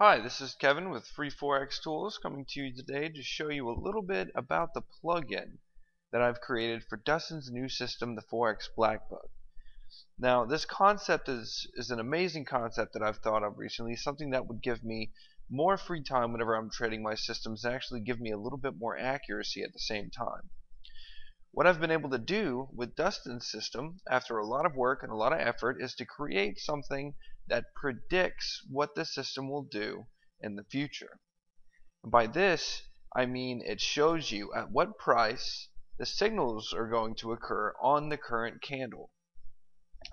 Hi, this is Kevin with Free Forex Tools coming to you today to show you a little bit about the plugin that I've created for Dustin's new system, the Forex Black Book. Now, this concept is an amazing concept that I've thought of recently, something that would give me more free time whenever I'm trading my systems and actually give me a little bit more accuracy at the same time. What I've been able to do with Dustin's system, after a lot of work and a lot of effort, is to create something that predicts what the system will do in the future. And by this, I mean it shows you at what price the signals are going to occur on the current candle.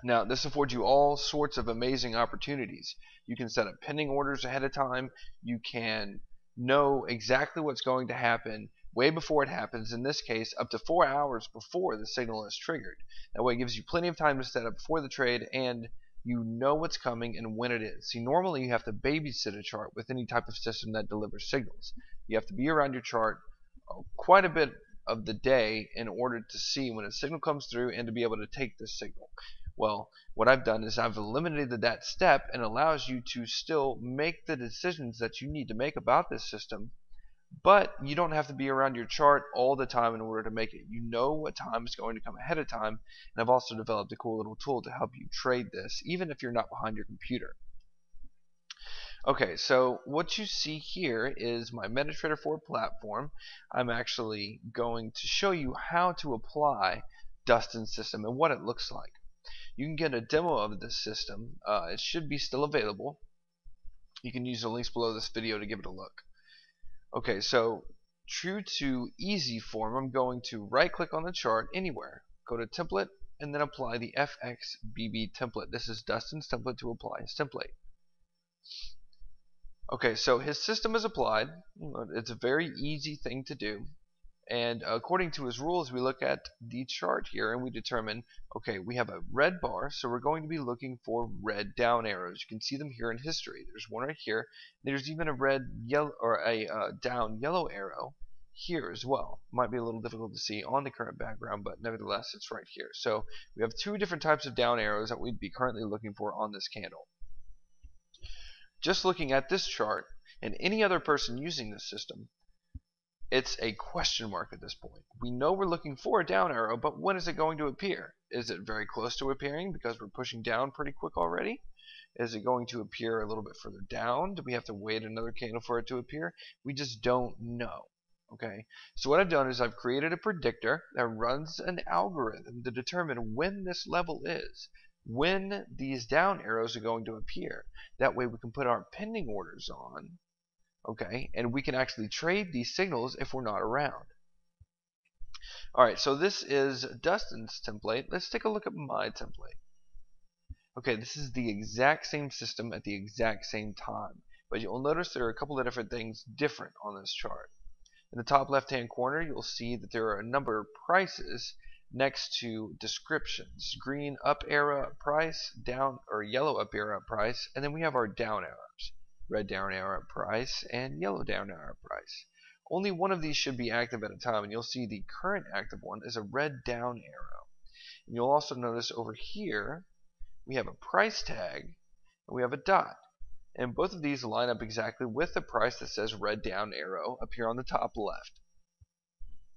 Now, this affords you all sorts of amazing opportunities. You can set up pending orders ahead of time. You can know exactly what's going to happen way before it happens, in this case up to 4 hours before the signal is triggered. That way it gives you plenty of time to set up before the trade, and you know what's coming and when it is. See, normally you have to babysit a chart with any type of system that delivers signals. You have to be around your chart quite a bit of the day in order to see when a signal comes through and to be able to take this signal. Well, what I've done is I've eliminated that step, and allows you to still make the decisions that you need to make about this system, but you don't have to be around your chart all the time in order to make it. You know what time is going to come ahead of time, and I've also developed a cool little tool to help you trade this, even if you're not behind your computer. Okay, so what you see here is my MetaTrader 4 platform. I'm actually going to show you how to apply Dustin's system and what it looks like. You can get a demo of this system. It should be still available. You can use the links below this video to give it a look. Okay, so true to easy form, I'm going to right click on the chart anywhere, go to template, and then apply the FXBB template. This is Dustin's template to apply his template. Okay, so his system is applied. It's a very easy thing to do. And according to his rules, we look at the chart here and we determine, okay, we have a red bar, so we're going to be looking for red down arrows. You can see them here in history. There's one right here. There's even a red yellow or a down yellow arrow here as well. Might be a little difficult to see on the current background, but nevertheless, it's right here. So we have two different types of down arrows that we'd be currently looking for on this candle. Just looking at this chart and any other person using this system, it's a question mark at this point. We know we're looking for a down arrow, but when is it going to appear? Is it very close to appearing because we're pushing down pretty quick already? Is it going to appear a little bit further down? Do we have to wait another candle for it to appear? We just don't know. Okay, so what I've done is I've created a predictor that runs an algorithm to determine when this level is, when these down arrows are going to appear. That way we can put our pending orders on. Okay, and we can actually trade these signals if we're not around. Alright, so this is Dustin's template. Let's take a look at my template. Okay, this is the exact same system at the exact same time, but you'll notice there are a couple of different things different on this chart. In the top left hand corner, you'll see that there are a number of prices next to descriptions. Green up arrow price, down or yellow up arrow price, and then we have our down arrows. Red down arrow price and yellow down arrow price. Only one of these should be active at a time, and you'll see the current active one is a red down arrow. And you'll also notice over here we have a price tag and we have a dot, and both of these line up exactly with the price that says red down arrow up here on the top left.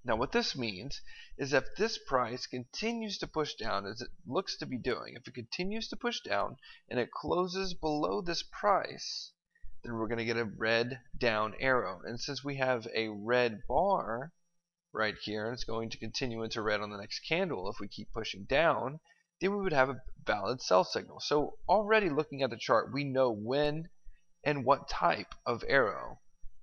Now what this means is if this price continues to push down as it looks to be doing, if it continues to push down and it closes below this price, then we're going to get a red down arrow. And since we have a red bar right here, and it's going to continue into red on the next candle if we keep pushing down, then we would have a valid sell signal. So already looking at the chart, we know when and what type of arrow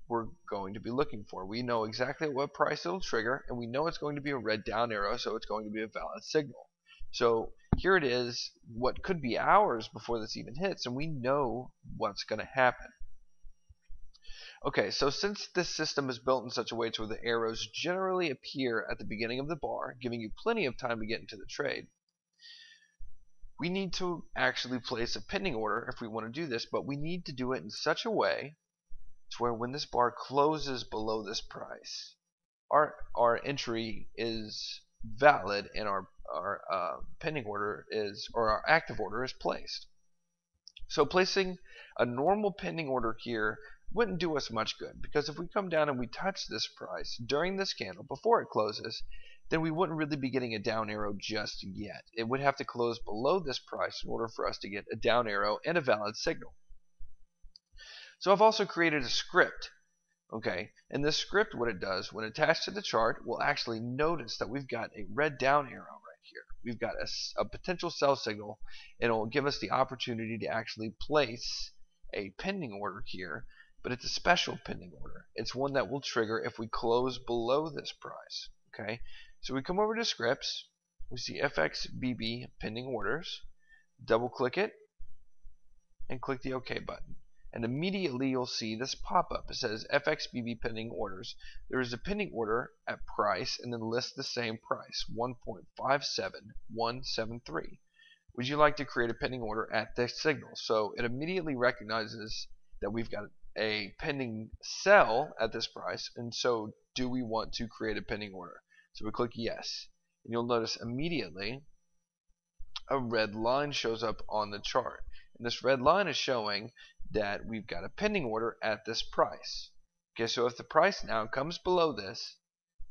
we're going to be looking for. We know exactly at what price it'll trigger, and we know it's going to be a red down arrow, so it's going to be a valid signal. So here it is, what could be hours before this even hits, and we know what's going to happen. Okay, so since this system is built in such a way to where the arrows generally appear at the beginning of the bar, giving you plenty of time to get into the trade, we need to actually place a pending order if we want to do this, but we need to do it in such a way to where when this bar closes below this price, our entry is valid and our pending order is, or our active order is placed. So placing a normal pending order here wouldn't do us much good, because if we come down and we touch this price during this candle before it closes, then we wouldn't really be getting a down arrow just yet. It would have to close below this price in order for us to get a down arrow and a valid signal. So I've also created a script. Okay, and this script, what it does, when attached to the chart, we'll actually notice that we've got a red down arrow right here. We've got a potential sell signal, and it will give us the opportunity to actually place a pending order here, but it's a special pending order. It's one that will trigger if we close below this price. Okay, so we come over to scripts, we see FXBB pending orders, double click it, and click the OK button. And immediately you'll see this pop up. It says FXBB pending orders. There is a pending order at price and then list the same price, 1.57173. Would you like to create a pending order at this signal? So it immediately recognizes that we've got a pending sell at this price, and so do we want to create a pending order? So we click yes, and you'll notice immediately a red line shows up on the chart. And this red line is showing that we've got a pending order at this price. Okay, so if the price now comes below this,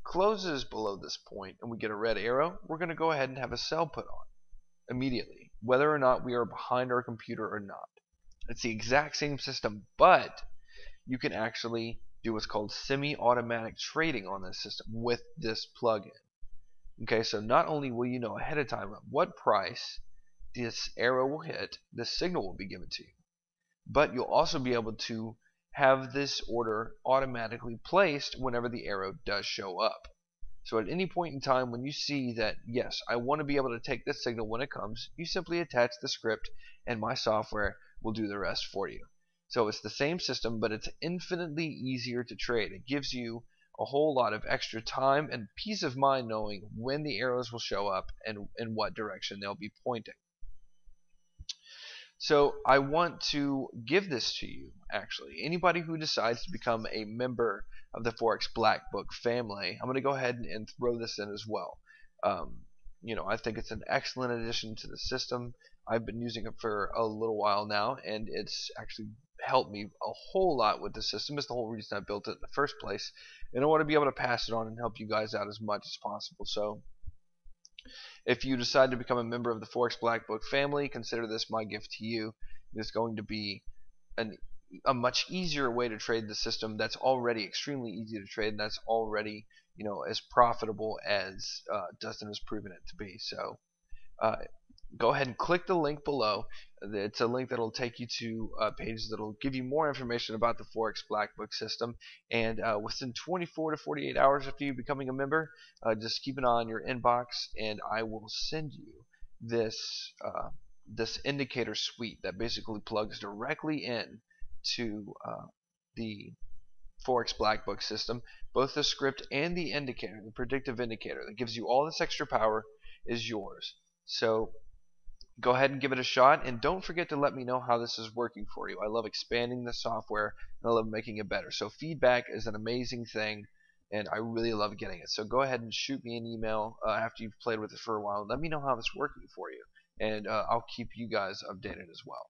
closes below this point, and we get a red arrow, we're going to go ahead and have a sell put on immediately, whether or not we are behind our computer or not. It's the exact same system, but you can actually do what's called semi-automatic trading on this system with this plugin. Okay, so not only will you know ahead of time at what price this arrow will hit, this signal will be given to you, but you'll also be able to have this order automatically placed whenever the arrow does show up. So at any point in time when you see that, yes, I want to be able to take this signal when it comes, you simply attach the script and my software will do the rest for you. So it's the same system, but it's infinitely easier to trade. It gives you a whole lot of extra time and peace of mind knowing when the arrows will show up and in what direction they'll be pointing. So I want to give this to you, actually. Anybody who decides to become a member of the Forex Black Book family, I'm going to go ahead and throw this in as well. I think it's an excellent addition to the system. I've been using it for a little while now, and it's actually helped me a whole lot with the system. It's the whole reason I built it in the first place. And I want to be able to pass it on and help you guys out as much as possible. So if you decide to become a member of the Forex Black Book family, consider this my gift to you. It's going to be a much easier way to trade the system that's already extremely easy to trade, and that's already as profitable as Dustin has proven it to be. So go ahead and click the link below. It's a link that'll take you to pages that'll give you more information about the Forex Black Book system. And within 24 to 48 hours after you becoming a member, just keep an eye on your inbox, and I will send you this indicator suite that basically plugs directly in to the Forex Black Book system. Both the script and the indicator, the predictive indicator that gives you all this extra power, is yours. So go ahead and give it a shot, and don't forget to let me know how this is working for you. I love expanding the software, and I love making it better. So feedback is an amazing thing, and I really love getting it. So go ahead and shoot me an email after you've played with it for a while. Let me know how it's working for you, and I'll keep you guys updated as well.